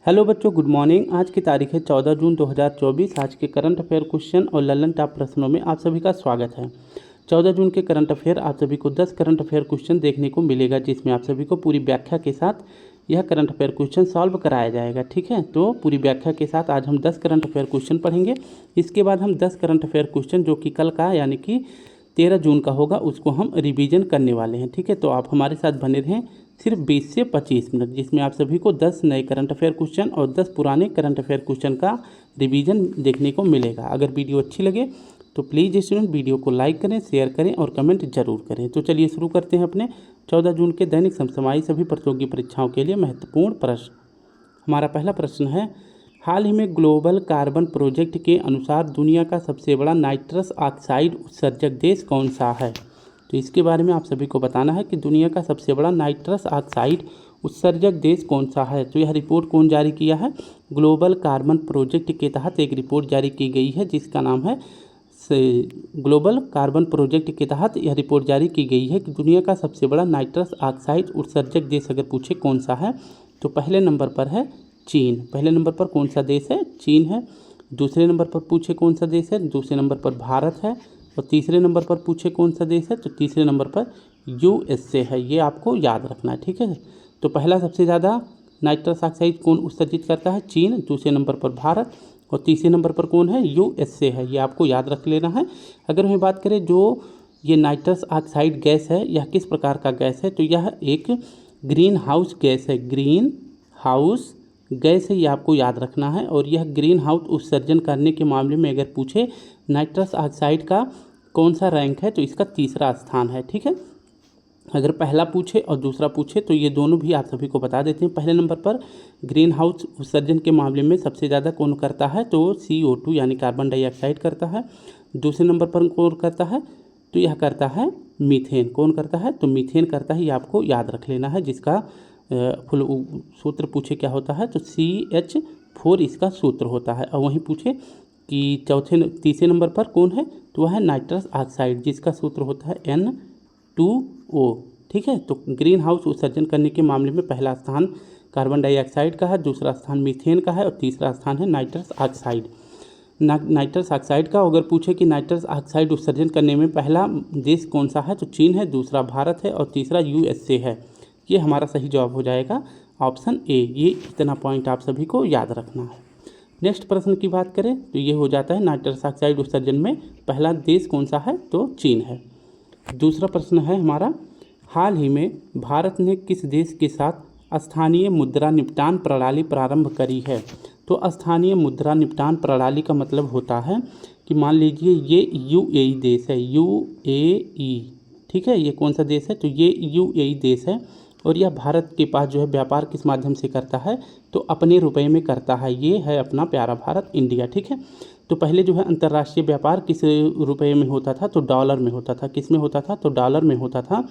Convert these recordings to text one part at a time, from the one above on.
Hello बच्चों, good morning. आज की तारीख है 14 जून 2024। आज के करंट अफेयर क्वेश्चन और ललन टॉप प्रश्नों में आप सभी का स्वागत है। 14 जून के करंट अफेयर आप सभी को 10 करंट अफेयर क्वेश्चन देखने को मिलेगा, जिसमें आप सभी को पूरी व्याख्या के साथ यह करंट अफेयर क्वेश्चन सॉल्व कराया जाएगा। ठीक है, तो पूरी व्याख्या के साथ आज हम 10 करंट अफेयर क्वेश्चन पढ़ेंगे। इसके बाद हम 10 करंट अफेयर क्वेश्चन जो कि कल का यानी कि 13 जून का होगा, उसको हम रिवीजन करने वाले हैं। ठीक है, तो आप हमारे साथ बने रहें सिर्फ 20 से 25 मिनट, जिसमें आप सभी को 10 नए करंट अफेयर क्वेश्चन और 10 पुराने करंट अफेयर क्वेश्चन का रिवीजन देखने को मिलेगा। अगर वीडियो अच्छी लगे तो प्लीज़ स्टूडेंट वीडियो को लाइक करें, शेयर करें और कमेंट जरूर करें। तो चलिए शुरू करते हैं अपने 14 जून के दैनिक समसामयिक सभी प्रतियोगी परीक्षाओं के लिए महत्वपूर्ण प्रश्न। हमारा पहला प्रश्न है, हाल ही में ग्लोबल कार्बन प्रोजेक्ट के अनुसार दुनिया का सबसे बड़ा नाइट्रस ऑक्साइड उत्सर्जक देश कौन सा है? तो इसके बारे में आप सभी को बताना है कि दुनिया का सबसे बड़ा नाइट्रस ऑक्साइड उत्सर्जक देश कौन सा है। तो यह रिपोर्ट कौन जारी किया है? ग्लोबल कार्बन प्रोजेक्ट के तहत एक रिपोर्ट जारी की गई है, जिसका नाम है ग्लोबल कार्बन प्रोजेक्ट के तहत यह रिपोर्ट जारी की गई है कि दुनिया का सबसे बड़ा नाइट्रस ऑक्साइड उत्सर्जक देश अगर पूछे कौन सा है, तो पहले नंबर पर है चीन। पहले नंबर पर कौन सा देश है? चीन है। दूसरे नंबर पर पूछे कौन सा देश है? दूसरे नंबर पर भारत है। और तीसरे नंबर पर पूछे कौन सा देश है, तो तीसरे नंबर पर यूएसए है। ये आपको याद रखना है। ठीक है, तो पहला सबसे ज़्यादा नाइट्रस ऑक्साइड कौन उत्सर्जित करता है? चीन। दूसरे नंबर पर भारत और तीसरे नंबर पर कौन है? यूएसए है। ये आपको याद रख लेना है। अगर हम बात करें जो ये नाइट्रस ऑक्साइड गैस है, यह किस प्रकार का गैस है, तो यह एक ग्रीन हाउस गैस है। ग्रीन हाउस गैस है, ये आपको याद रखना है। और यह ग्रीन हाउस उत्सर्जन करने के मामले में अगर पूछे नाइट्रस ऑक्साइड का कौन सा रैंक है, तो इसका तीसरा स्थान है। ठीक है, अगर पहला पूछे और दूसरा पूछे तो ये दोनों भी आप सभी को बता देते हैं। पहले नंबर पर ग्रीन हाउस उत्सर्जन के मामले में सबसे ज़्यादा कौन करता है, तो CO2 यानी कार्बन डाइऑक्साइड करता है। दूसरे नंबर पर कौन करता है, तो यह करता है मीथेन। कौन करता है, तो मीथेन करता है। ये आपको याद रख लेना है, जिसका फुल सूत्र पूछे क्या होता है, तो CH4 इसका सूत्र होता है। और वहीं पूछे कि तीसरे नंबर पर कौन है, तो वह है नाइट्रस ऑक्साइड, जिसका सूत्र होता है N2O। ठीक है, तो ग्रीन हाउस उत्सर्जन करने के मामले में पहला स्थान कार्बन डाइऑक्साइड का है, दूसरा स्थान मीथेन का है और तीसरा स्थान है नाइट्रस ऑक्साइड। नाइट्रस ऑक्साइड का अगर पूछे कि नाइट्रस ऑक्साइड उत्सर्जन करने में पहला देश कौन सा है, तो चीन है, दूसरा भारत है और तीसरा यूएसए है। ये हमारा सही जवाब हो जाएगा ऑप्शन ए। ये इतना पॉइंट आप सभी को याद रखना है। नेक्स्ट प्रश्न की बात करें तो ये हो जाता है नाइट्रस ऑक्साइड उत्सर्जन में पहला देश कौन सा है, तो चीन है। दूसरा प्रश्न है हमारा, हाल ही में भारत ने किस देश के साथ स्थानीय मुद्रा निपटान प्रणाली प्रारंभ करी है? तो स्थानीय मुद्रा निपटान प्रणाली का मतलब होता है कि मान लीजिए ये यूएई देश है, यूएई। ठीक है, ये कौन सा देश है, तो ये यूएई देश है और यह भारत के पास जो है व्यापार किस माध्यम से करता है, तो अपने रुपए में करता है। ये है अपना प्यारा भारत इंडिया। ठीक है, तो पहले जो है अंतर्राष्ट्रीय व्यापार किस रुपए में होता था, तो डॉलर में होता था। किस में होता था, तो डॉलर में होता था।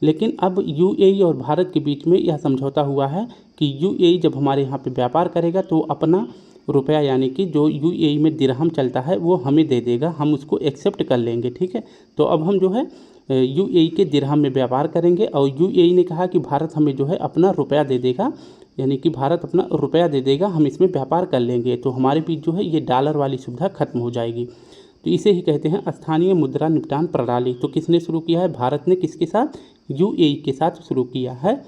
लेकिन अब यूएई और भारत के बीच में यह समझौता हुआ है कि यूएई जब हमारे यहाँ पे व्यापार करेगा तो अपना रुपया यानी कि जो यूएई में दिरहम चलता है वो हमें दे देगा, हम उसको एक्सेप्ट कर लेंगे। ठीक है, तो अब हम जो है यूएई के दिरहम में व्यापार करेंगे और यूएई ने कहा कि भारत हमें जो है अपना रुपया दे देगा, यानी कि भारत अपना रुपया दे देगा, हम इसमें व्यापार कर लेंगे। तो हमारे बीच जो है ये डॉलर वाली सुविधा खत्म हो जाएगी। तो इसे ही कहते हैं स्थानीय मुद्रा निपटान प्रणाली। तो किसने शुरू किया है? भारत ने। किसके साथ? यूएई के साथ शुरू किया है।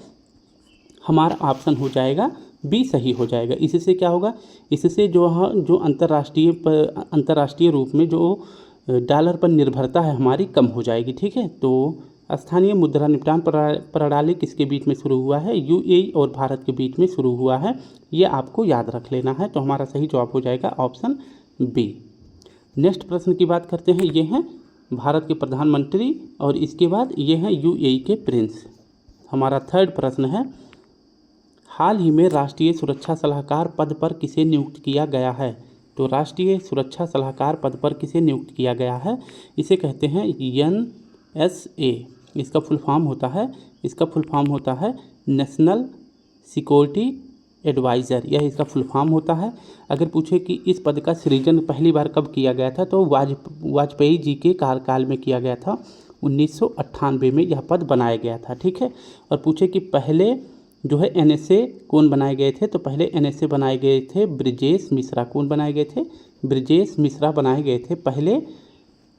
हमारा ऑप्शन हो जाएगा बी सही हो जाएगा। इससे क्या होगा, इससे जो अंतर्राष्ट्रीय रूप में जो डॉलर पर निर्भरता है हमारी कम हो जाएगी। ठीक है, तो स्थानीय मुद्रा निपटान प्रणाली किसके बीच में शुरू हुआ है? यूएई और भारत के बीच में शुरू हुआ है। ये आपको याद रख लेना है। तो हमारा सही जवाब हो जाएगा ऑप्शन बी। नेक्स्ट प्रश्न की बात करते हैं। ये हैं भारत के प्रधानमंत्री और इसके बाद ये हैं यूएई के प्रिंस। हमारा थर्ड प्रश्न है, हाल ही में राष्ट्रीय सुरक्षा सलाहकार पद पर किसे नियुक्त किया गया है? तो राष्ट्रीय सुरक्षा सलाहकार पद पर किसे नियुक्त किया गया है? इसे कहते हैं NSA। इसका फुल फॉर्म होता है नेशनल सिक्योरिटी एडवाइज़र। यह इसका फुल फॉर्म होता है। अगर पूछे कि इस पद का सृजन पहली बार कब किया गया था, तो वाजपेयी जी के कार्यकाल में किया गया था। 1998 में यह पद बनाया गया था। ठीक है, और पूछे कि पहले जो है NSA कौन बनाए गए थे? तो पहले NSA बनाए गए थे ब्रिजेश मिश्रा। कौन बनाए गए थे? ब्रिजेश मिश्रा बनाए गए थे पहले।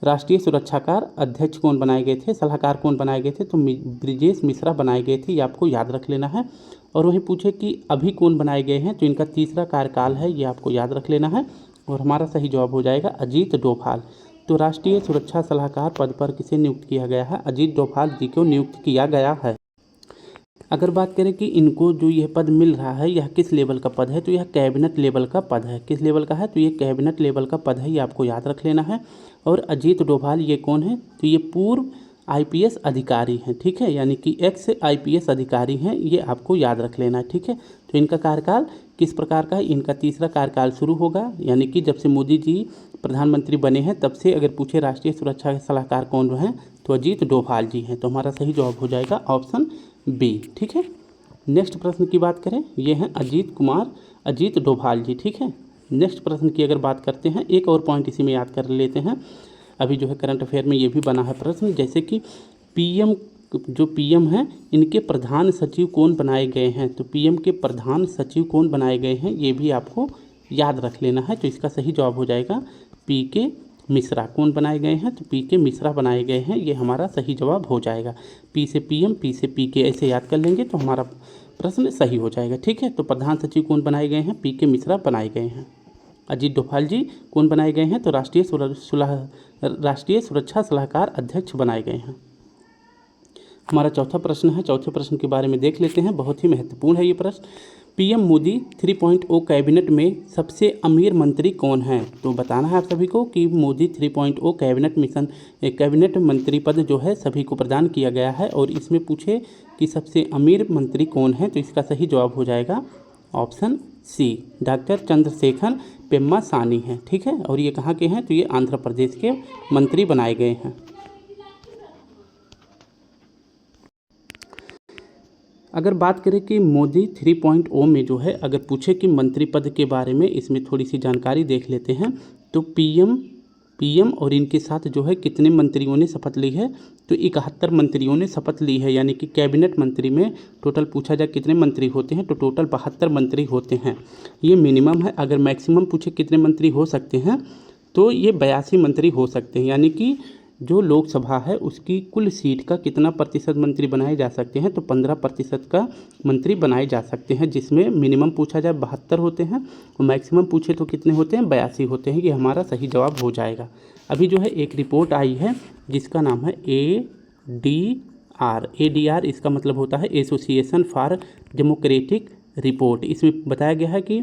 राष्ट्रीय सुरक्षाकार अध्यक्ष कौन बनाए गए थे? सलाहकार कौन बनाए गए थे? तो ब्रिजेश मिश्रा बनाए गए थे, ये आपको याद रख लेना है। और वहीं पूछे कि अभी कौन बनाए गए हैं, तो इनका तीसरा कार्यकाल है, ये आपको याद रख लेना है। और हमारा सही जवाब हो जाएगा अजीत डोभाल। तो राष्ट्रीय सुरक्षा सलाहकार पद पर किसे नियुक्त किया गया है? अजीत डोभाल जी को नियुक्त किया गया है। अगर बात करें कि इनको जो यह पद मिल रहा है यह किस लेवल का पद है, तो यह कैबिनेट लेवल का पद है। किस लेवल का है? तो ये कैबिनेट लेवल का पद है, ये आपको याद रख लेना है। और अजीत डोभाल ये कौन है? तो ये पूर्व IPS अधिकारी हैं, ठीक है, यानी कि एक्स IPS अधिकारी हैं, ये आपको याद रख लेना है, ठीक है। तो इनका कार्यकाल किस प्रकार का है? इनका तीसरा कार्यकाल शुरू होगा, यानी कि जब से मोदी जी प्रधानमंत्री बने हैं तब से। अगर पूछे राष्ट्रीय सुरक्षा के सलाहकार कौन हैं, तो अजीत डोभाल जी हैं। तो हमारा सही जवाब हो जाएगा ऑप्शन बी, ठीक है। नेक्स्ट प्रश्न की बात करें, ये हैं अजीत डोभाल जी, ठीक है। नेक्स्ट प्रश्न की अगर बात करते हैं, एक और पॉइंट इसी में याद कर लेते हैं। अभी जो है करंट अफेयर में ये भी बना है प्रश्न, जैसे कि PM हैं इनके प्रधान सचिव कौन बनाए गए हैं? तो PM के प्रधान सचिव कौन बनाए गए हैं, ये भी आपको याद रख लेना है। तो इसका सही जवाब हो जाएगा PK मिश्रा। कौन बनाए गए हैं? तो PK मिश्रा बनाए गए हैं, ये हमारा सही जवाब हो जाएगा। P से PM, P से PK ऐसे याद कर लेंगे तो हमारा प्रश्न सही हो जाएगा, ठीक है। तो प्रधान सचिव कौन बनाए गए हैं? PK मिश्रा बनाए गए हैं। अजीत डोभाल जी कौन बनाए गए हैं? तो राष्ट्रीय सुरक्षा सलाहकार अध्यक्ष बनाए गए हैं। हमारा चौथा प्रश्न है, चौथे प्रश्न के बारे में देख लेते हैं, बहुत ही महत्वपूर्ण है ये प्रश्न। PM मोदी 3.0 कैबिनेट में सबसे अमीर मंत्री कौन है? तो बताना है आप सभी को कि मोदी 3.0 कैबिनेट मंत्री पद जो है सभी को प्रदान किया गया है। और इसमें पूछे कि सबसे अमीर मंत्री कौन है, तो इसका सही जवाब हो जाएगा option C, doctor Chandrasekhar Pemmasani हैं, ठीक है। और ये कहाँ के हैं? तो ये आंध्र प्रदेश के मंत्री बनाए गए हैं। अगर बात करें कि मोदी 3.0 में जो है अगर पूछे कि मंत्री पद के बारे में, इसमें थोड़ी सी जानकारी देख लेते हैं। तो PM और इनके साथ जो है कितने मंत्रियों ने शपथ ली है? तो 71 मंत्रियों ने शपथ ली है, यानी कि कैबिनेट मंत्री में टोटल पूछा जाए कितने मंत्री होते हैं, तो टोटल 72 मंत्री होते हैं। ये मिनिमम है। अगर मैक्सिमम पूछे कितने मंत्री हो सकते हैं, तो ये 82 मंत्री हो सकते हैं, यानी कि जो लोकसभा है उसकी कुल सीट का कितना प्रतिशत मंत्री बनाए जा सकते हैं? तो 15% का मंत्री बनाए जा सकते हैं, जिसमें मिनिमम पूछा जाए 72 होते हैं और मैक्सिमम पूछे तो कितने होते हैं? 82 होते हैं। ये हमारा सही जवाब हो जाएगा। अभी जो है एक रिपोर्ट आई है जिसका नाम है ADR इसका मतलब होता है एसोसिएशन फॉर डेमोक्रेटिक रिपोर्ट। इसमें बताया गया है कि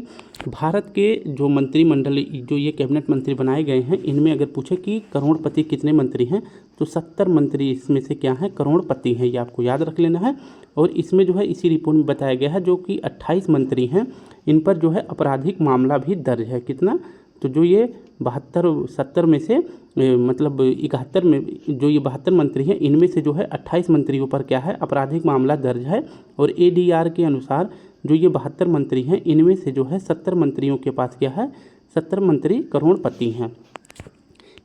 भारत के जो मंत्रिमंडल, जो ये कैबिनेट मंत्री बनाए गए हैं, इनमें अगर पूछे कि करोड़पति कितने मंत्री हैं, तो 70 मंत्री इसमें से क्या हैं? करोड़पति हैं, ये आपको याद रख लेना है। और इसमें जो है इसी रिपोर्ट में बताया गया है जो कि 28 मंत्री हैं, इन पर जो है आपराधिक मामला भी दर्ज है। कितना? तो जो ये 70 में से मतलब 71 में जो ये 72 मंत्री हैं, इनमें से जो है 28 मंत्रियों पर क्या है? आपराधिक मामला दर्ज है। और ADR के अनुसार जो ये 72 मंत्री हैं, इनमें से जो है 70 मंत्रियों के पास क्या है? 70 मंत्री करोड़पति हैं।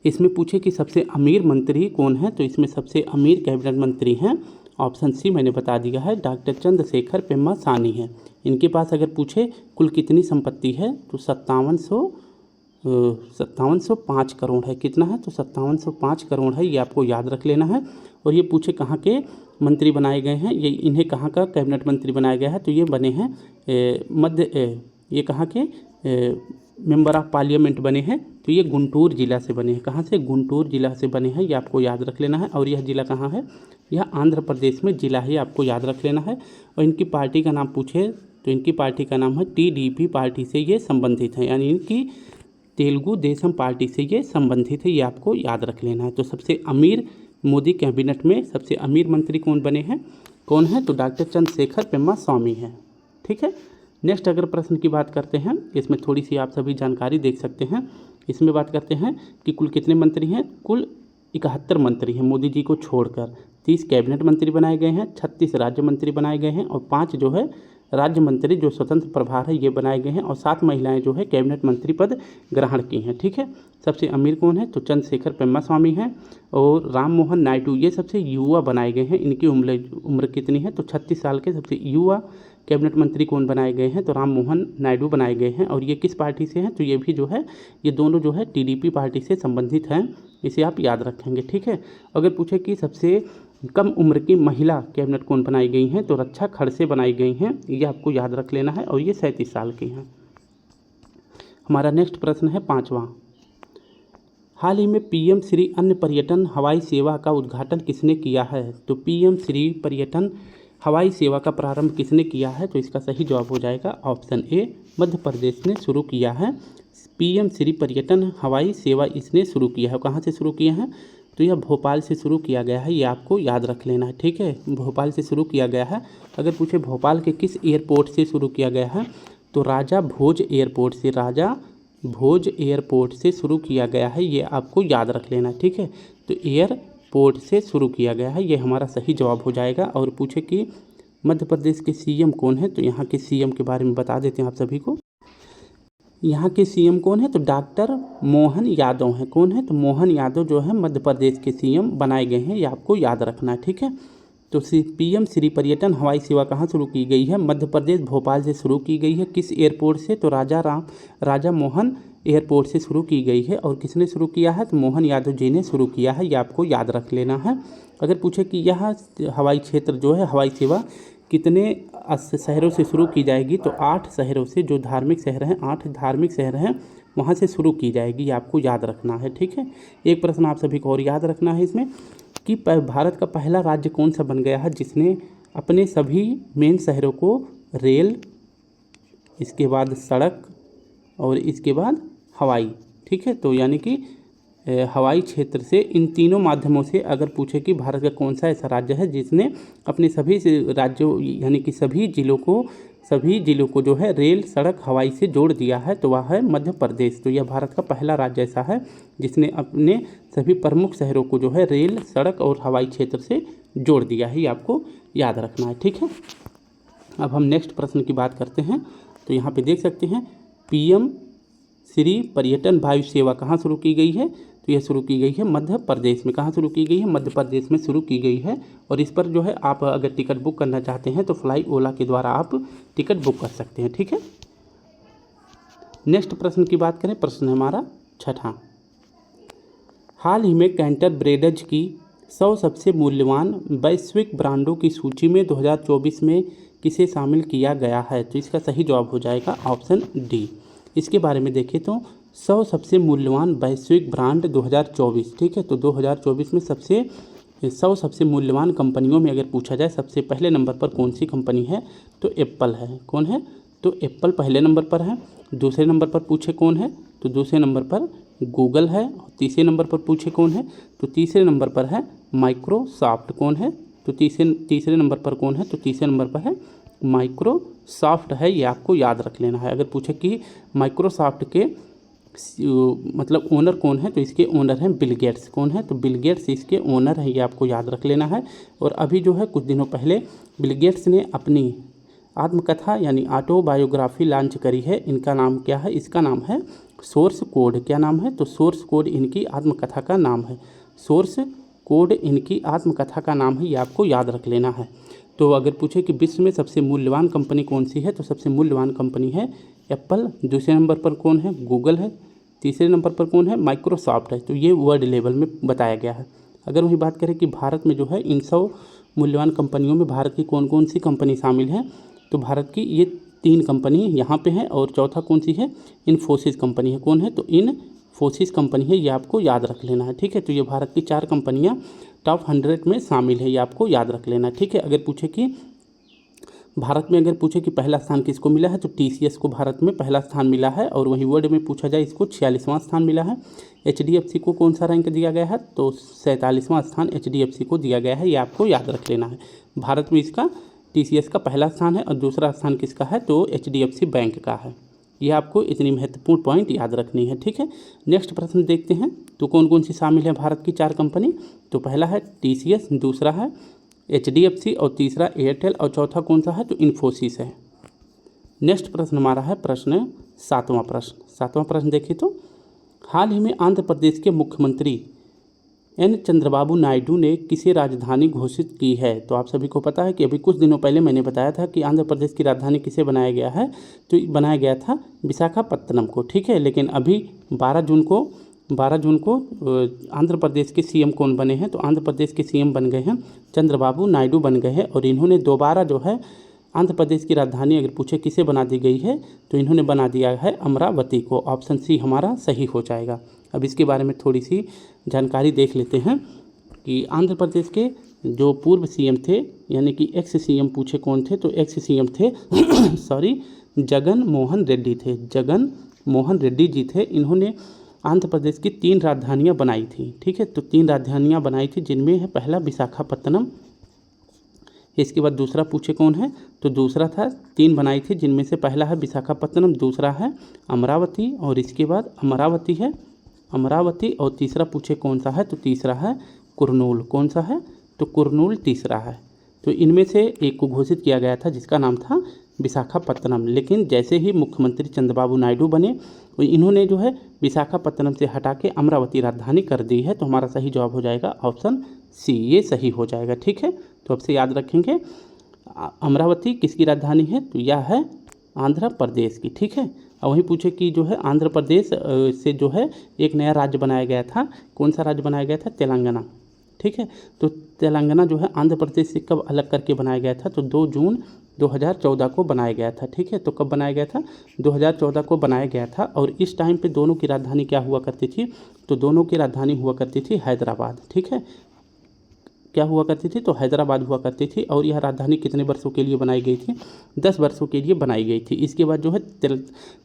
इसमें पूछे कि सबसे अमीर मंत्री कौन है, तो इसमें सबसे अमीर कैबिनेट मंत्री हैं, ऑप्शन सी मैंने बता दिया है, डॉक्टर चंद्रशेखर पेम्मासानी हैं। इनके पास अगर पूछे कुल कितनी संपत्ति है, तो 5705 करोड़ है। कितना है? तो 5705 करोड़ है, ये आपको याद रख लेना है। और ये पूछे कहाँ के मंत्री बनाए गए हैं, ये इन्हें कहाँ का कैबिनेट मंत्री बनाया गया है, तो ये बने हैं ये कहाँ के मेंबर ऑफ पार्लियामेंट बने हैं, तो ये गुंटूर जिला से बने हैं। कहाँ से? गुंटूर जिला से बने हैं, ये आपको याद रख लेना है। और यह जिला कहाँ है? यह आंध्र प्रदेश में जिला है, आपको याद रख लेना है। और इनकी पार्टी का नाम पूछे तो इनकी पार्टी का नाम है TDP पार्टी से ये संबंधित है, यानी इनकी तेलुगु देशम पार्टी से ये संबंधित है, ये आपको याद रख लेना है। तो सबसे अमीर मोदी कैबिनेट में सबसे अमीर मंत्री कौन बने हैं, कौन है? तो डॉक्टर चंद्रशेखर पेम्मास्वामी है, ठीक है। नेक्स्ट अगर प्रश्न की बात करते हैं, इसमें थोड़ी सी आप सभी जानकारी देख सकते हैं। इसमें बात करते हैं कि कुल कितने मंत्री हैं, कुल 71 मंत्री हैं मोदी जी को छोड़कर। 30 कैबिनेट मंत्री बनाए गए हैं, 36 राज्य मंत्री बनाए गए हैं और 5 जो है राज्य मंत्री जो स्वतंत्र प्रभार है ये बनाए गए हैं और 7 महिलाएं जो है कैबिनेट मंत्री पद ग्रहण की हैं, ठीक है। सबसे अमीर कौन है, तो चंद्रशेखर पेम्मास्वामी हैं और राम मोहन नायडू ये सबसे युवा बनाए गए हैं। इनकी उम्र कितनी है, तो 36 साल के सबसे युवा कैबिनेट मंत्री कौन बनाए गए हैं, तो राम मोहन नायडू बनाए गए हैं। और ये किस पार्टी से हैं, तो ये भी जो है ये दोनों जो है टीडीपी पार्टी से संबंधित हैं, इसे आप याद रखेंगे, ठीक है। अगर पूछे कि सबसे कम उम्र की महिला कैबिनेट कौन बनाई गई हैं, तो रक्षा खड़से बनाई गई हैं, ये आपको याद रख लेना है और ये 37 साल की हैं। हमारा नेक्स्ट प्रश्न है 5वां। हाल ही में पीएम श्री अन्न पर्यटन हवाई सेवा का उद्घाटन किसने किया है, तो पीएम श्री पर्यटन हवाई सेवा का प्रारंभ किसने किया है, तो इसका सही जवाब हो जाएगा ऑप्शन ए, मध्य प्रदेश ने शुरू किया है। पीएम श्री पर्यटन हवाई सेवा इसने शुरू किया है। कहाँ से शुरू किया है, तो यह भोपाल से शुरू किया गया है, ये आपको याद रख लेना है, ठीक है। भोपाल से शुरू किया गया है। अगर पूछे भोपाल के किस एयरपोर्ट से शुरू किया गया है, तो राजा भोज एयरपोर्ट से, राजा भोज एयरपोर्ट से शुरू किया गया है, ये आपको याद रख लेना है, ठीक है। तो एयरपोर्ट से शुरू किया गया है, ये हमारा सही जवाब हो जाएगा। और पूछे कि मध्य प्रदेश के सीएम कौन है, तो यहाँ के सीएम के बारे में बता देते हैं आप सभी को। यहाँ के सीएम कौन है, तो डॉक्टर मोहन यादव हैं। कौन है, तो मोहन यादव जो है मध्य प्रदेश के सीएम बनाए गए हैं, ये आपको याद रखना है, ठीक है। तो पीएम श्री पर्यटन हवाई सेवा कहाँ शुरू की गई है, मध्य प्रदेश भोपाल से शुरू की गई है। किस एयरपोर्ट से, तो राजा मोहन एयरपोर्ट से शुरू की गई है। और किसने शुरू किया है, तो मोहन यादव जी ने शुरू किया है, ये आपको याद रख लेना है। अगर पूछे कि यह हवाई क्षेत्र जो है हवाई सेवा कितने शहरों से शुरू की जाएगी, तो 8 शहरों से, जो धार्मिक शहर हैं, 8 धार्मिक शहर हैं, वहाँ से शुरू की जाएगी, ये आपको याद रखना है, ठीक है। एक प्रश्न आप सभी को और याद रखना है इसमें कि भारत का पहला राज्य कौन सा बन गया है जिसने अपने सभी मेन शहरों को रेल, इसके बाद सड़क और इसके बाद हवाई, ठीक है। तो यानी कि हवाई क्षेत्र से, इन तीनों माध्यमों से अगर पूछे कि भारत का कौन सा ऐसा राज्य है जिसने अपने सभी राज्यों यानी कि सभी जिलों को जो है रेल, सड़क, हवाई से जोड़ दिया है, तो वह है मध्य प्रदेश। तो यह भारत का पहला राज्य ऐसा है जिसने अपने सभी प्रमुख शहरों को जो है रेल, सड़क और हवाई क्षेत्र से जोड़ दिया है, ये आपको याद रखना है, ठीक है। अब हम नेक्स्ट प्रश्न की बात करते हैं। तो यहाँ पे देख सकते हैं पीएम श्री पर्यटन वायु सेवा कहाँ शुरू की गई है, तो यह शुरू की गई है मध्य प्रदेश में। कहाँ शुरू की गई है, मध्य प्रदेश में शुरू की गई है। और इस पर जो है आप अगर टिकट बुक करना चाहते हैं तो फ्लाई ओला के द्वारा आप टिकट बुक कर सकते हैं, ठीक है। नेक्स्ट प्रश्न की बात करें, प्रश्न है हमारा 6वां। हाल ही में कैंटर ब्रेडज की 100 सबसे मूल्यवान वैश्विक ब्रांडों की सूची में 2024 में किसे शामिल किया गया है, तो इसका सही जवाब हो जाएगा ऑप्शन डी। इसके बारे में देखें तो 100 सबसे मूल्यवान वैश्विक ब्रांड 2024, ठीक है। तो 2024 में 100 सबसे मूल्यवान कंपनियों में अगर पूछा जाए सबसे पहले नंबर पर कौन सी कंपनी है, तो एप्पल है। कौन है, तो एप्पल पहले नंबर पर है। दूसरे नंबर पर पूछे कौन है, तो दूसरे नंबर पर गूगल है। तीसरे नंबर पर पूछे कौन है, तो तीसरे नंबर पर है माइक्रोसॉफ्ट। कौन है, तो तीसरे नंबर पर कौन है, तो तीसरे नंबर पर है माइक्रोसॉफ्ट है, ये आपको याद रख लेना है। अगर पूछे कि माइक्रोसॉफ्ट के मतलब ओनर कौन है, तो इसके ओनर हैं बिल गेट्स। कौन है, तो बिल गेट्स इसके ओनर हैं, ये आपको याद रख लेना है। और अभी जो है कुछ दिनों पहले बिल गेट्स ने अपनी आत्मकथा यानी ऑटोबायोग्राफी लॉन्च करी है। इनका नाम क्या है, इसका नाम है सोर्स कोड। क्या नाम है, तो सोर्स कोड इनकी आत्मकथा का नाम है। सोर्स कोड इनकी आत्मकथा का नाम है, ये आपको याद रख लेना है। तो अगर पूछे कि विश्व में सबसे मूल्यवान कंपनी कौन सी है, तो सबसे मूल्यवान कंपनी है एप्पल। दूसरे नंबर पर कौन है, गूगल है। तीसरे नंबर पर कौन है, माइक्रोसॉफ्ट है। तो ये वर्ल्ड लेवल में बताया गया है। अगर वही बात करें कि भारत में जो है इन 100 मूल्यवान कंपनियों में भारत की कौन कौन सी कंपनी शामिल है, तो भारत की ये 3 कंपनी यहाँ पे है। और चौथा कौन सी है, इन्फोसिस कंपनी है। कौन है, तो इन्फोसिस कंपनी है, ये आपको याद रख लेना है, ठीक है। तो ये भारत की 4 कंपनियाँ टॉप 100 में शामिल है, ये आपको याद रख लेना है, ठीक है। अगर पूछे कि भारत में अगर पूछे कि पहला स्थान किसको मिला है, तो टीसीएस को भारत में पहला स्थान मिला है। और वहीं वर्ल्ड में पूछा जाए इसको 46वां स्थान मिला है। एचडीएफसी को कौन सा रैंक दिया गया है, तो 47वां स्थान एचडीएफसी को दिया गया है, ये आपको याद रख लेना है। भारत में इसका टीसीएस का पहला स्थान है और दूसरा स्थान किसका है, तो एचडीएफसी बैंक का है। ये आपको इतनी महत्वपूर्ण पॉइंट याद रखनी है, ठीक है। नेक्स्ट प्रश्न देखते हैं, तो कौन कौन सी शामिल है भारत की 4 कंपनी, तो पहला है टीसीएस, दूसरा है एचडीएफसी और तीसरा एयरटेल और चौथा कौन सा है, तो इन्फोसिस है। नेक्स्ट प्रश्न हमारा है प्रश्न 7वां प्रश्न। 7वां प्रश्न देखिए तो हाल ही में आंध्र प्रदेश के मुख्यमंत्री एन चंद्रबाबू नायडू ने किसे राजधानी घोषित की है? तो आप सभी को पता है कि अभी कुछ दिनों पहले मैंने बताया था कि आंध्र प्रदेश की राजधानी किसे बनाया गया है, तो बनाया गया था विशाखापत्तनम को, ठीक है। लेकिन अभी 12 जून को आंध्र प्रदेश के सीएम कौन बने हैं? तो आंध्र प्रदेश के सीएम बन गए हैं चंद्रबाबू नायडू बन गए हैं, और इन्होंने दोबारा जो है आंध्र प्रदेश की राजधानी अगर पूछे किसे बना दी गई है, तो इन्होंने बना दिया है अमरावती को। ऑप्शन सी हमारा सही हो जाएगा। अब इसके बारे में थोड़ी सी जानकारी देख लेते हैं कि आंध्र प्रदेश के जो पूर्व सीएम थे, यानी कि एक्स सीएम पूछे कौन थे, तो एक्स सीएम थे सॉरी जगन मोहन रेड्डी थे। जगन मोहन रेड्डी जी थे। इन्होंने आंध्र प्रदेश की 3 राजधानियाँ बनाई थी, ठीक है। तो 3 राजधानियाँ बनाई थी, जिनमें है पहला विशाखापत्तनम, इसके बाद दूसरा पूछे कौन है, तो दूसरा था 3 बनाई थी, जिनमें से पहला है विशाखापत्तनम, दूसरा है अमरावती, और इसके बाद अमरावती है अमरावती, और तीसरा पूछे कौन सा है, तो तीसरा है कुरनूल। कौन सा है? तो कुरनूल तीसरा है। तो इनमें से एक को घोषित किया गया था जिसका नाम था विशाखापत्तनम। लेकिन जैसे ही मुख्यमंत्री चंद्रबाबू नायडू बने, तो इन्होंने जो है विशाखापत्तनम से हटा के अमरावती राजधानी कर दी है। तो हमारा सही जवाब हो जाएगा ऑप्शन सी, ये सही हो जाएगा, ठीक है। तो अब से याद रखेंगे अमरावती किसकी राजधानी है, तो यह है आंध्र प्रदेश की, ठीक है। और वहीं पूछे कि जो है आंध्र प्रदेश से जो है एक नया राज्य बनाया गया था, कौन सा राज्य बनाया गया था? तेलंगाना, ठीक है। तो तेलंगाना जो है आंध्र प्रदेश से कब अलग करके बनाया गया था? तो 2 जून 2014 को बनाया गया था, ठीक है। तो कब बनाया गया था? 2014 को बनाया गया था। और इस टाइम पे दोनों की राजधानी क्या हुआ करती थी? तो दोनों की राजधानी हुआ करती थी हैदराबाद, ठीक है। क्या हुआ करती थी? तो हैदराबाद हुआ करती थी। और यह राजधानी कितने वर्षों के लिए बनाई गई थी? 10 वर्षों के लिए बनाई गई थी। इसके बाद जो है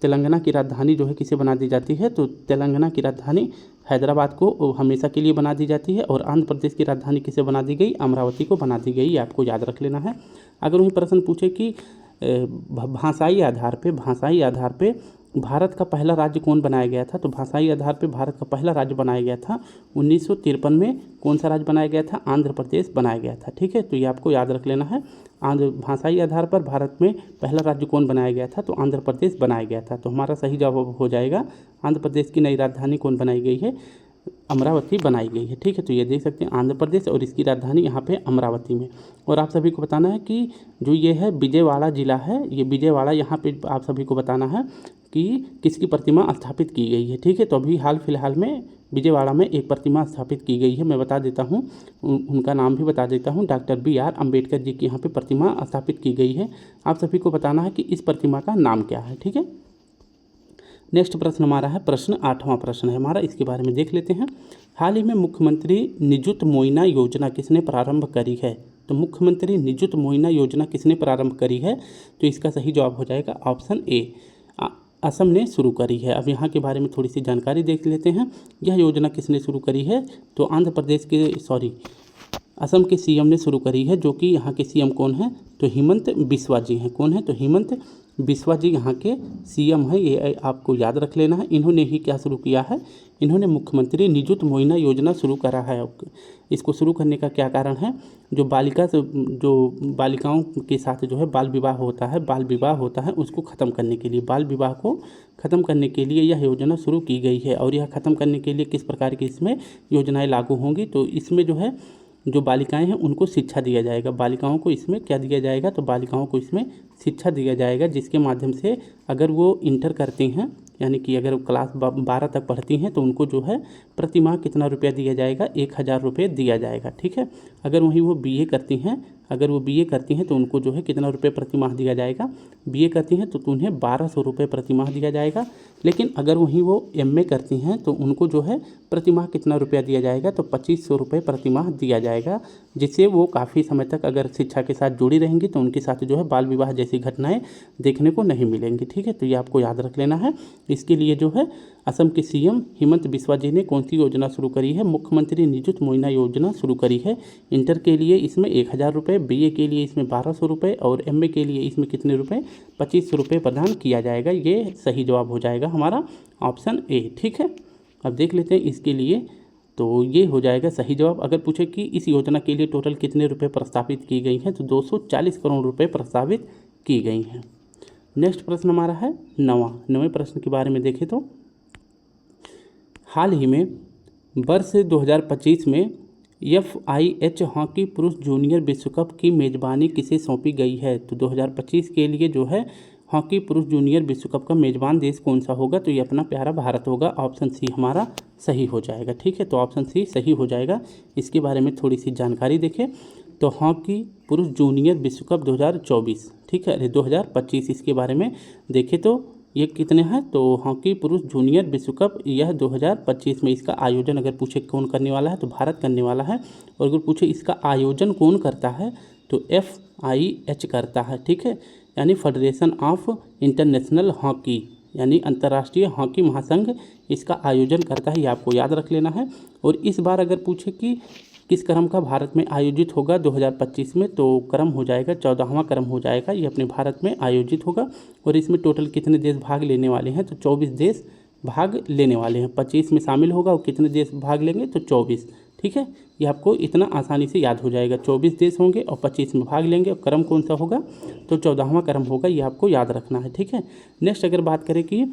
तेलंगाना की राजधानी जो है किसे बना दी जाती है? तो तेलंगाना की राजधानी हैदराबाद को हमेशा के लिए बना दी जाती है। और आंध्र प्रदेश की राजधानी किसे बना दी गई? अमरावती को बना दी गई। आपको याद रख लेना है। अगर वही प्रश्न पूछे कि भाषाई आधार पे भारत का पहला राज्य कौन बनाया गया था? तो भाषाई आधार पे भारत का पहला राज्य बनाया गया था 1953 में। कौन सा राज्य बनाया गया था? आंध्र प्रदेश बनाया गया था, ठीक है। तो ये आपको याद रख लेना है। भाषाई आधार पर भारत में पहला राज्य कौन बनाया गया था? तो आंध्र प्रदेश बनाया गया था। तो हमारा सही जवाब हो जाएगा आंध्र प्रदेश की नई राजधानी कौन बनाई गई है? अमरावती बनाई गई है, ठीक है। तो ये देख सकते हैं आंध्र प्रदेश, और इसकी राजधानी यहाँ पे अमरावती में। और आप सभी को बताना है कि जो ये है विजयवाड़ा जिला है, ये विजयवाड़ा, यहाँ पे आप सभी को बताना है कि किसकी प्रतिमा स्थापित की गई है, ठीक है। तो अभी हाल फिलहाल में विजयवाड़ा में एक प्रतिमा स्थापित की गई है। मैं बता देता हूँ, उनका नाम भी बता देता हूँ। डॉक्टर BR अम्बेडकर जी की यहाँ पे प्रतिमा स्थापित की गई है। आप सभी को बताना है कि इस प्रतिमा का नाम क्या है, ठीक है। नेक्स्ट प्रश्न हमारा है प्रश्न 8वां प्रश्न है हमारा, इसके बारे में देख लेते हैं। हाल ही में मुख्यमंत्री निजुत मोइना योजना किसने प्रारंभ करी है? तो मुख्यमंत्री निजुत मोइना योजना किसने प्रारंभ करी है? तो इसका सही जवाब हो जाएगा ऑप्शन ए, असम ने शुरू करी है। अब यहाँ के बारे में थोड़ी सी जानकारी देख लेते हैं। यह योजना किसने शुरू करी है? तो आंध्र प्रदेश के असम के सीएम ने शुरू करी है, जो कि यहाँ के सीएम कौन है? तो हिमंत बिस्वा जी हैं। कौन है? तो हिमंत बिस्वा जी यहाँ के सीएम हैं। ये आपको याद रख लेना है। इन्होंने ही क्या शुरू किया है? इन्होंने मुख्यमंत्री निजुत मोइना योजना शुरू करा है। इसको शुरू करने का क्या कारण है? जो बालिकाओं के साथ जो है बाल विवाह होता है, उसको ख़त्म करने के लिए, बाल विवाह को ख़त्म करने के लिए यह योजना शुरू की गई है। और यह ख़त्म करने के लिए किस प्रकार की इसमें योजनाएँ लागू होंगी? तो इसमें जो है जो बालिकाएं हैं उनको शिक्षा दिया जाएगा। बालिकाओं को इसमें क्या दिया जाएगा? तो बालिकाओं को इसमें शिक्षा दिया जाएगा, जिसके माध्यम से अगर वो इंटर करती हैं, यानी कि अगर वो क्लास 12 तक पढ़ती हैं, तो उनको जो है प्रति माह कितना रुपया दिया जाएगा? 1000 रुपये दिया जाएगा, ठीक है। अगर वहीं वो BA करती हैं तो उनको जो है कितना रुपये प्रति माह दिया जाएगा? BA करती हैं तो उन्हें 1200 रुपये प्रति माह दिया जाएगा। लेकिन अगर वहीं वो MA करती हैं तो उनको जो है प्रति माह कितना रुपया दिया जाएगा? तो 2500 रुपये प्रति माह दिया जाएगा, जिससे वो काफ़ी समय तक अगर शिक्षा के साथ जुड़ी रहेंगी तो उनके साथ जो है बाल विवाह जैसी घटनाएं देखने को नहीं मिलेंगी, ठीक है। तो ये आपको याद रख लेना है। इसके लिए जो है असम के सीएम हिमंत बिस्वा जी ने कौन सी योजना शुरू करी है? मुख्यमंत्री निजुत मोइना योजना शुरू करी है। इंटर के लिए इसमें 1000 रुपये, BA के लिए इसमें 1200 रुपये, और MA के लिए इसमें कितने रुपये? 2500 रुपये प्रदान किया जाएगा। ये सही जवाब हो जाएगा हमारा ऑप्शन ए, ठीक है। अब देख लेते हैं इसके लिए, तो ये हो जाएगा सही जवाब। अगर पूछे कि इस योजना के लिए टोटल कितने रुपए प्रस्तावित की गई हैं, तो 240 करोड़ रुपए प्रस्तावित की गई हैं। नेक्स्ट प्रश्न हमारा है 9वें प्रश्न के बारे में देखें तो हाल ही में वर्ष 2025 में FIH हॉकी पुरुष जूनियर विश्व कप की मेज़बानी किसे सौंपी गई है? तो 2025 के लिए जो है हॉकी पुरुष जूनियर विश्व कप का मेज़बान देश कौन सा होगा? तो ये अपना प्यारा भारत होगा। ऑप्शन सी हमारा सही हो जाएगा। ठीक है, तो ऑप्शन सी सही हो जाएगा। इसके बारे में थोड़ी सी जानकारी देखें तो हॉकी पुरुष जूनियर विश्व कप 2024, ठीक है, अरे 2025, इसके बारे में देखें तो ये कितने हैं? तो हॉकी पुरुष जूनियर विश्व कप यह 2025 में इसका आयोजन अगर पूछे कौन करने वाला है तो भारत करने वाला है। और अगर पूछे इसका आयोजन कौन करता है तो FIH करता है। ठीक है, यानी फेडरेशन ऑफ इंटरनेशनल हॉकी, यानी अंतर्राष्ट्रीय हॉकी महासंघ इसका आयोजन करता है। ये आपको याद रख लेना है। और इस बार अगर पूछे कि किस क्रम का भारत में आयोजित होगा 2025 में, तो क्रम हो जाएगा 14वां क्रम हो जाएगा। ये अपने भारत में आयोजित होगा। और इसमें टोटल कितने देश भाग लेने वाले हैं? तो 24 देश भाग लेने वाले हैं। 25 में शामिल होगा और कितने देश भाग लेंगे? तो 24। ठीक है, ये आपको इतना आसानी से याद हो जाएगा। 24 देश होंगे और 25 में भाग लेंगे। और क्रम कौन सा होगा? तो 14वां क्रम होगा। ये आपको याद रखना है। ठीक है, नेक्स्ट अगर बात करें कि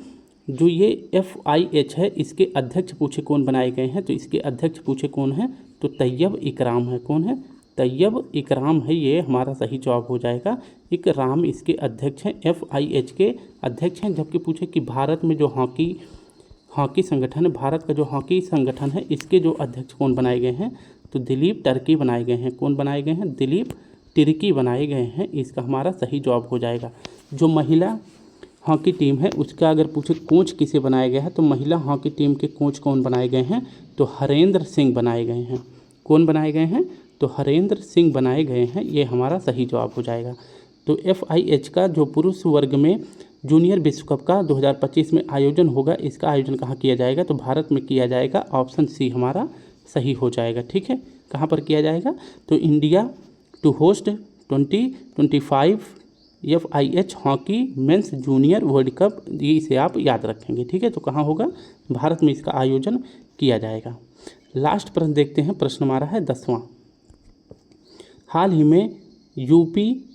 जो ये FIH है इसके अध्यक्ष पूछे कौन बनाए गए हैं, तो इसके अध्यक्ष पूछे कौन है? तो तैयब इकराम है। कौन है? तैयब इकराम है। ये हमारा सही जवाब हो जाएगा। इकराम इसके अध्यक्ष हैं, FIH के अध्यक्ष हैं। जबकि पूछे कि भारत में जो हॉकी संगठन है, भारत का जो हॉकी संगठन है, इसके जो अध्यक्ष कौन बनाए गए हैं? तो दिलीप टर्की बनाए गए हैं। कौन बनाए गए हैं? दिलीप तिर्की बनाए गए हैं। इसका हमारा सही जवाब हो जाएगा। जो महिला हॉकी टीम है उसका अगर पूछे कोच किसे बनाया गया है, तो महिला हॉकी टीम के कोच कौन बनाए गए हैं? तो हरेंद्र सिंह बनाए गए हैं। कौन बनाए गए हैं? तो हरेंद्र सिंह बनाए गए हैं। ये हमारा सही जवाब हो जाएगा। तो FIH का जो पुरुष वर्ग में जूनियर विश्व कप का 2025 में आयोजन होगा, इसका आयोजन कहाँ किया जाएगा? तो भारत में किया जाएगा। ऑप्शन सी हमारा सही हो जाएगा। ठीक है, कहाँ पर किया जाएगा? तो India to host 2025 FIH hockey men's junior world cup, ये इसे आप याद रखेंगे। ठीक है, तो कहाँ होगा? भारत में इसका आयोजन किया जाएगा। लास्ट प्रश्न देखते हैं। प्रश्न हमारा है 10वां। हाल ही में यूपी,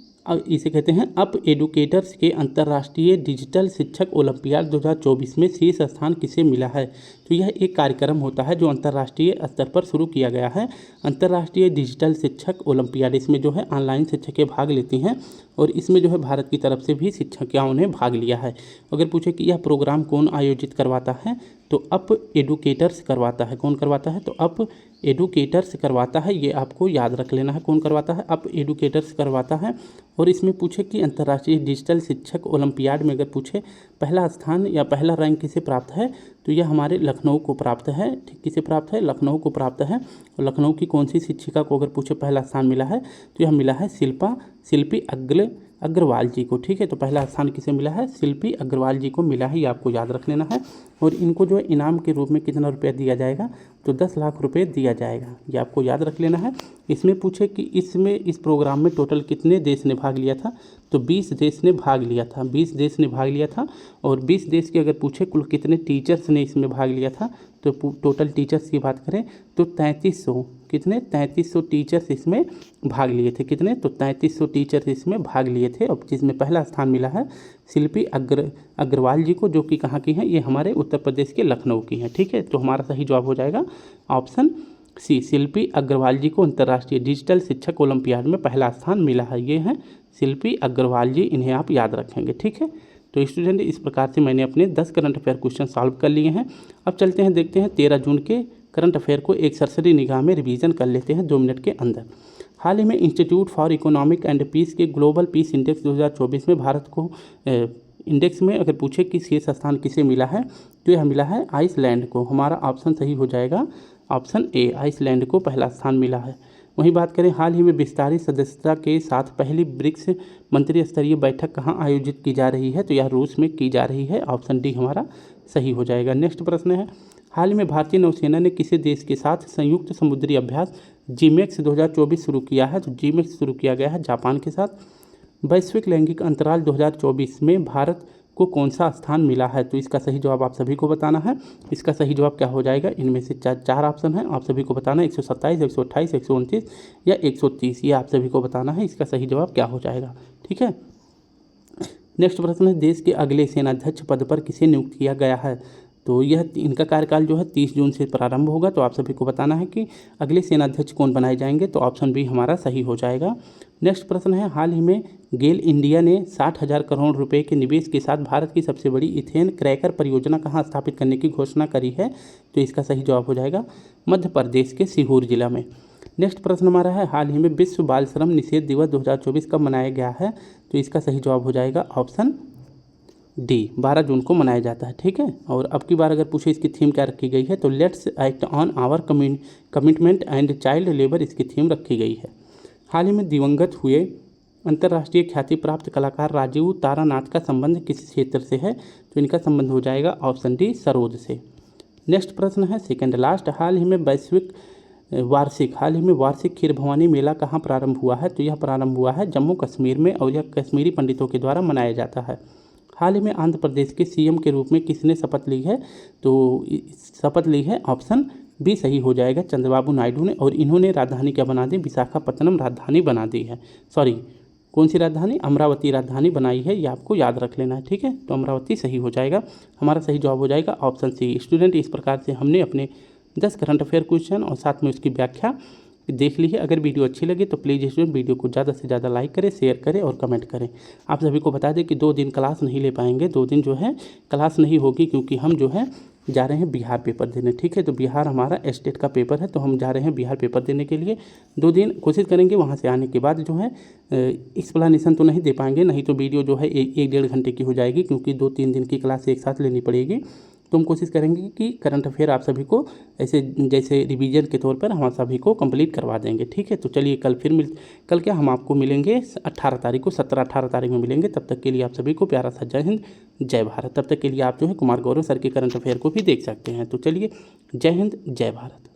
इसे कहते हैं अप एडुकेटर्स के अंतर्राष्ट्रीय डिजिटल शिक्षक ओलंपियाड 2024 में शीर्ष स्थान किसे मिला है? तो यह एक कार्यक्रम होता है जो अंतर्राष्ट्रीय स्तर पर शुरू किया गया है। अंतर्राष्ट्रीय डिजिटल शिक्षक ओलंपियाड, इसमें जो है ऑनलाइन शिक्षकें भाग लेती हैं और इसमें जो है भारत की तरफ से भी शिक्षकों ने भाग लिया है। अगर पूछे कि यह प्रोग्राम कौन आयोजित करवाता है, तो अप एडुकेटर्स करवाता है। कौन करवाता है? तो अप एडुकेटर्स करवाता है। ये आपको याद रख लेना है। कौन करवाता है? अप एडुकेटर्स करवाता है। और इसमें पूछे कि अंतर्राष्ट्रीय डिजिटल शिक्षक ओलंपियाड में अगर पूछे पहला स्थान या पहला रैंक किसे प्राप्त है, तो यह हमारे लखनऊ को प्राप्त है। ठीक, किसे प्राप्त है? लखनऊ को प्राप्त है। और लखनऊ की कौन सी शिक्षिका को अगर पूछे पहला स्थान मिला है, तो यह मिला है शिल्पी अग्रवाल जी को। ठीक है, तो पहला स्थान किसे मिला है? शिल्पी अग्रवाल जी को मिला है। ये आपको याद रख लेना है। और इनको जो है इनाम के रूप में कितना रुपया दिया जाएगा? तो 10 लाख रुपए दिया जाएगा। ये आपको याद रख लेना है। इसमें पूछे कि इस प्रोग्राम में टोटल कितने देश ने भाग लिया था, तो 20 देश ने भाग लिया था। 20 देश ने भाग लिया था। और 20 देश के अगर पूछे कुल कितने टीचर्स ने इसमें भाग लिया था, तो टोटल टीचर्स की बात करें तो 3300, कितने? 3300 टीचर्स इसमें भाग लिए थे। कितने? तो 3300 टीचर्स इसमें भाग लिए थे। और जिसमें पहला स्थान मिला है शिल्पी अग्रवाल जी को, जो कि कहाँ की हैं? ये हमारे उत्तर प्रदेश के लखनऊ की हैं। ठीक है, तो हमारा सही जवाब हो जाएगा ऑप्शन सी, शिल्पी अग्रवाल जी को अंतर्राष्ट्रीय डिजिटल शिक्षक ओलंपियाड में पहला स्थान मिला है। ये हैं शिल्पी अग्रवाल जी, इन्हें आप याद रखेंगे। ठीक है, तो स्टूडेंट इस प्रकार से मैंने अपने 10 करंट अफेयर क्वेश्चन सॉल्व कर लिए हैं। अब चलते हैं, देखते हैं 13 जून के करंट अफेयर को एक सरसरी निगाह में रिवीजन कर लेते हैं 2 मिनट के अंदर। हाल ही में institute for economic and peace के ग्लोबल पीस इंडेक्स 2024 में भारत को इंडेक्स में अगर पूछे कि शीर्ष स्थान किसे मिला है, तो यह मिला है आइसलैंड को। हमारा ऑप्शन सही हो जाएगा, ऑप्शन ए, आइसलैंड को पहला स्थान मिला है। वहीं बात करें हाल ही में विस्तारित सदस्यता के साथ पहली ब्रिक्स मंत्री स्तरीय बैठक कहाँ आयोजित की जा रही है, तो यह रूस में की जा रही है। ऑप्शन डी हमारा सही हो जाएगा। नेक्स्ट प्रश्न है, हाल ही में भारतीय नौसेना ने किसी देश के साथ संयुक्त समुद्री अभ्यास जीमेक्स 2024 शुरू किया है, तो जीमेक्स शुरू किया गया है जापान के साथ। वैश्विक लैंगिक अंतराल 2024 में भारत को कौन सा स्थान मिला है, तो इसका सही जवाब आप सभी को बताना है। इसका सही जवाब क्या हो जाएगा? इनमें से चार ऑप्शन है, आप सभी को बताना है। 127, 128, 129 या 130, ये आप सभी को बताना है। इसका सही जवाब क्या हो जाएगा? ठीक है, नेक्स्ट प्रश्न है, देश के अगले सेनाध्यक्ष पद पर किसे नियुक्त किया गया है, तो यह इनका कार्यकाल जो है 30 जून से प्रारंभ होगा। तो आप सभी को बताना है कि अगले सेनाध्यक्ष कौन बनाए जाएंगे, तो ऑप्शन बी हमारा सही हो जाएगा। नेक्स्ट प्रश्न है, हाल ही में गेल इंडिया ने 60,000 करोड़ रुपए के निवेश के साथ भारत की सबसे बड़ी इथेन क्रैकर परियोजना कहाँ स्थापित करने की घोषणा करी है, तो इसका सही जवाब हो जाएगा मध्य प्रदेश के सीहोर जिला में। नेक्स्ट प्रश्न हमारा है, हाल ही में विश्व बाल श्रम निषेध दिवस 2024 कब मनाया गया है, तो इसका सही जवाब हो जाएगा ऑप्शन डी, 12 जून को मनाया जाता है। ठीक है, और अब की बार अगर पूछे इसकी थीम क्या रखी गई है, तो let's act on our commitment and child labour इसकी थीम रखी गई है। हाल ही में दिवंगत हुए अंतर्राष्ट्रीय ख्याति प्राप्त कलाकार राजीव तारानाथ का संबंध किस क्षेत्र से है, तो इनका संबंध हो जाएगा ऑप्शन डी, सरोद से। नेक्स्ट प्रश्न है सेकंड लास्ट, हाल ही में वार्षिक खीर भवानी मेला कहाँ प्रारंभ हुआ है, तो यह प्रारंभ हुआ है जम्मू कश्मीर में और यह कश्मीरी पंडितों के द्वारा मनाया जाता है। हाल ही में आंध्र प्रदेश के सीएम के रूप में किसने शपथ ली है, तो शपथ ली है ऑप्शन बी सही हो जाएगा, चंद्रबाबू नायडू ने, और इन्होंने राजधानी क्या बना दी, विशाखापत्तनम राजधानी बना दी है। सॉरी, कौन सी राजधानी, अमरावती राजधानी बनाई है, ये आपको याद रख लेना है। ठीक है, तो अमरावती सही हो जाएगा, हमारा सही जवाब हो जाएगा ऑप्शन सी। स्टूडेंट, इस प्रकार से हमने अपने 10 करंट अफेयर क्वेश्चन और साथ में उसकी व्याख्या देख ली है। अगर वीडियो अच्छी लगे तो प्लीज़ स्टूडेंट वीडियो को ज़्यादा से ज़्यादा लाइक करें, शेयर करें और कमेंट करें। आप सभी को बता दें कि 2 दिन क्लास नहीं ले पाएंगे, 2 दिन जो है क्लास नहीं होगी, क्योंकि हम जो है जा रहे हैं बिहार पेपर देने। ठीक है, तो बिहार हमारा स्टेट का पेपर है, तो हम जा रहे हैं बिहार पेपर देने के लिए। 2 दिन कोशिश करेंगे, वहाँ से आने के बाद जो है एक्सप्लेनेशन तो नहीं दे पाएंगे, नहीं तो वीडियो जो है 1-1.5 घंटे की हो जाएगी, क्योंकि 2-3 दिन की क्लास एक साथ लेनी पड़ेगी। तो हम कोशिश करेंगे कि करंट अफेयर आप सभी को ऐसे जैसे रिवीजन के तौर पर हम सभी को कंप्लीट करवा देंगे। ठीक है, तो चलिए कल क्या हम आपको मिलेंगे 18 तारीख को, 17-18 तारीख में मिलेंगे। तब तक के लिए आप सभी को प्यारा सा जय हिंद जय भारत। तब तक के लिए आप जो है कुमार गौरव सर के करंट अफेयर को भी देख सकते हैं। तो चलिए, जय हिंद जय भारत।